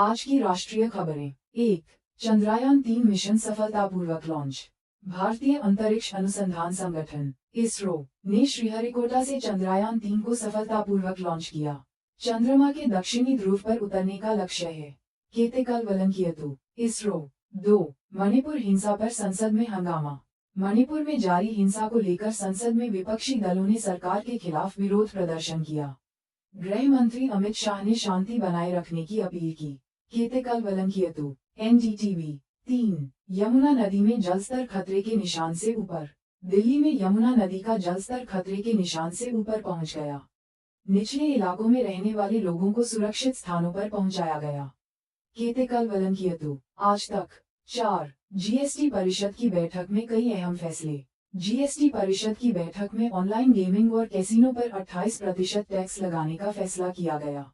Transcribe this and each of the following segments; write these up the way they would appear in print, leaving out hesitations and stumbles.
आज की राष्ट्रीय खबरें। 1. चंद्रयान-3 मिशन सफलतापूर्वक लॉन्च। भारतीय अंतरिक्ष अनुसंधान संगठन इसरो ने श्रीहरिकोटा से चंद्रयान-3 को सफलतापूर्वक लॉन्च किया। चंद्रमा के दक्षिणी ध्रुव पर उतरने का लक्ष्य है। केतेकल वलंकियतु इसरो। 2. मणिपुर हिंसा पर संसद में हंगामा। मणिपुर में जारी हिंसा को लेकर संसद में विपक्षी दलों ने सरकार के खिलाफ विरोध प्रदर्शन किया। गृह मंत्री अमित शाह ने शांति बनाए रखने की अपील की। केतेकल वलंकियतु एनडीटीवी। 3. यमुना नदी में जलस्तर खतरे के निशान से ऊपर। दिल्ली में यमुना नदी का जलस्तर खतरे के निशान से ऊपर पहुंच गया। निचले इलाकों में रहने वाले लोगों को सुरक्षित स्थानों पर पहुंचाया गया। केतेकल वलंकियतु आज तक। 4. जीएसटी परिषद की बैठक में कई अहम फैसले। जीएसटी परिषद की बैठक में ऑनलाइन गेमिंग और कैसीनो पर 28% टैक्स लगाने का फैसला किया गया।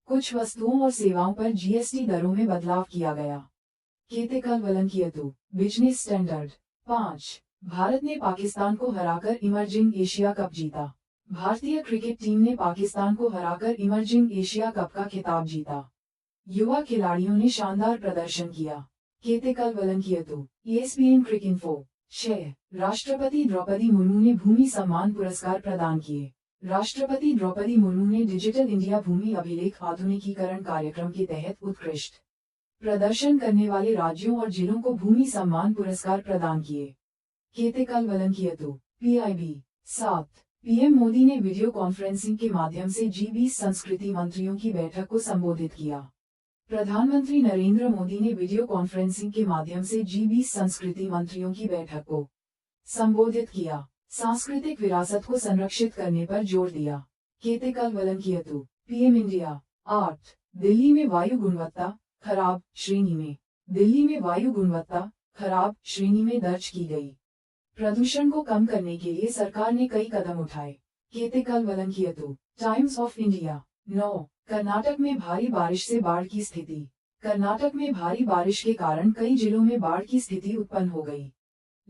कुछ वस्तुओं और सेवाओं पर जीएसटी दरों में बदलाव किया गया। केतेकल वलंकियतु बिजनेस स्टैंडर्ड। 5. भारत ने पाकिस्तान को हराकर इमर्जिंग एशिया कप जीता। भारतीय क्रिकेट टीम ने पाकिस्तान को हराकर इमर्जिंग एशिया कप का खिताब जीता। युवा खिलाड़ियों ने शानदार प्रदर्शन किया। केतेकल वलंकियतु ESPN क्रिकइन्फो। 6. राष्ट्रपति द्रौपदी मुर्मू ने भूमि सम्मान पुरस्कार प्रदान किए। राष्ट्रपति द्रौपदी मुर्मू ने डिजिटल इंडिया भूमि अभिलेख आधुनिकीकरण कार्यक्रम के तहत उत्कृष्ट प्रदर्शन करने वाले राज्यों और जिलों को भूमि सम्मान पुरस्कार प्रदान किए। केतेकल वलंकियतु PIB। 7. पीएम मोदी ने वीडियो कॉन्फ्रेंसिंग के माध्यम से G20 संस्कृति मंत्रियों की बैठक को संबोधित किया। प्रधानमंत्री नरेंद्र मोदी ने वीडियो कॉन्फ्रेंसिंग के माध्यम से G20 संस्कृति मंत्रियों की बैठक को संबोधित किया। सांस्कृतिक विरासत को संरक्षित करने पर जोर दिया। केतेकल वलंकियतु PM इंडिया। 8. दिल्ली में वायु गुणवत्ता खराब श्रेणी में। दिल्ली में वायु गुणवत्ता खराब श्रेणी में दर्ज की गई। प्रदूषण को कम करने के लिए सरकार ने कई कदम उठाए। केतेकल वलंकियतु टाइम्स ऑफ इंडिया। 9. कर्नाटक में भारी बारिश से बाढ़ की स्थिति। कर्नाटक में भारी बारिश के कारण कई जिलों में बाढ़ की स्थिति उत्पन्न हो गई।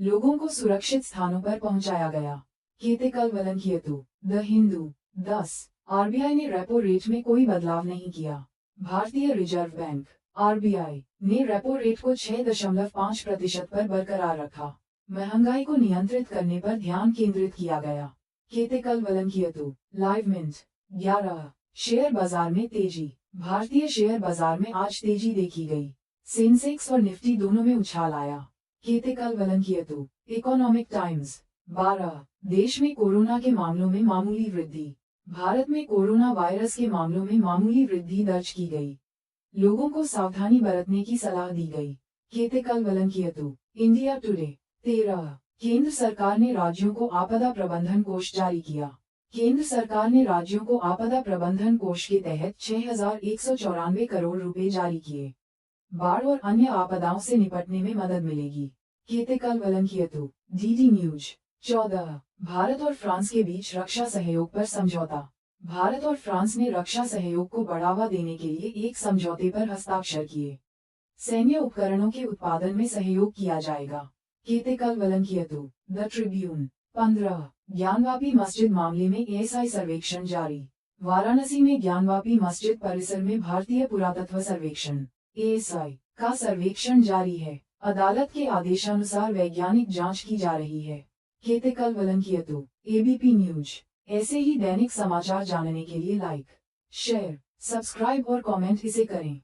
लोगों को सुरक्षित स्थानों पर पहुंचाया गया। केतेकल वलंकियतु द हिंदू। 10. आरबीआई ने रेपो रेट में कोई बदलाव नहीं किया। भारतीय रिजर्व बैंक RBI ने रेपो रेट को 6.5% पर बरकरार रखा। महंगाई को नियंत्रित करने पर ध्यान केंद्रित किया गया। केतेकल वलंकियतु लाइव मिंट। 11. शेयर बाजार में तेजी। भारतीय शेयर बाजार में आज तेजी देखी गई। सेंसेक्स और निफ्टी दोनों में उछाल आया। केतेकल वलंकियतु इकोनॉमिक टाइम्स। 12. देश में कोरोना के मामलों में मामूली वृद्धि। भारत में कोरोना वायरस के मामलों में मामूली वृद्धि दर्ज की गई। लोगों को सावधानी बरतने की सलाह दी गई। केतेकल वलंकियतु इंडिया टुडे। 13. केंद्र सरकार ने राज्यों को आपदा प्रबंधन कोष जारी किया। केंद्र सरकार ने राज्यों को आपदा प्रबंधन कोष के तहत 6,194 करोड़ रुपए जारी किए। बाढ़ और अन्य आपदाओं से निपटने में मदद मिलेगी। केतेकल वलंकियतु DD न्यूज। 14. भारत और फ्रांस के बीच रक्षा सहयोग पर समझौता। भारत और फ्रांस ने रक्षा सहयोग को बढ़ावा देने के लिए एक समझौते पर हस्ताक्षर किए। सैन्य उपकरणों के उत्पादन में सहयोग किया जाएगा। केतेकल वलंकियतु द ट्रिब्यून। 15. ज्ञानवापी मस्जिद मामले में ASI सर्वेक्षण जारी। वाराणसी में ज्ञानवापी मस्जिद परिसर में भारतीय पुरातत्व सर्वेक्षण ASI का सर्वेक्षण जारी है। अदालत के आदेशानुसार वैज्ञानिक जांच की जा रही है। केतेकल वलंकियतु ABP न्यूज। ऐसे ही दैनिक समाचार जानने के लिए लाइक, शेयर, सब्सक्राइब और कमेंट इसे करें।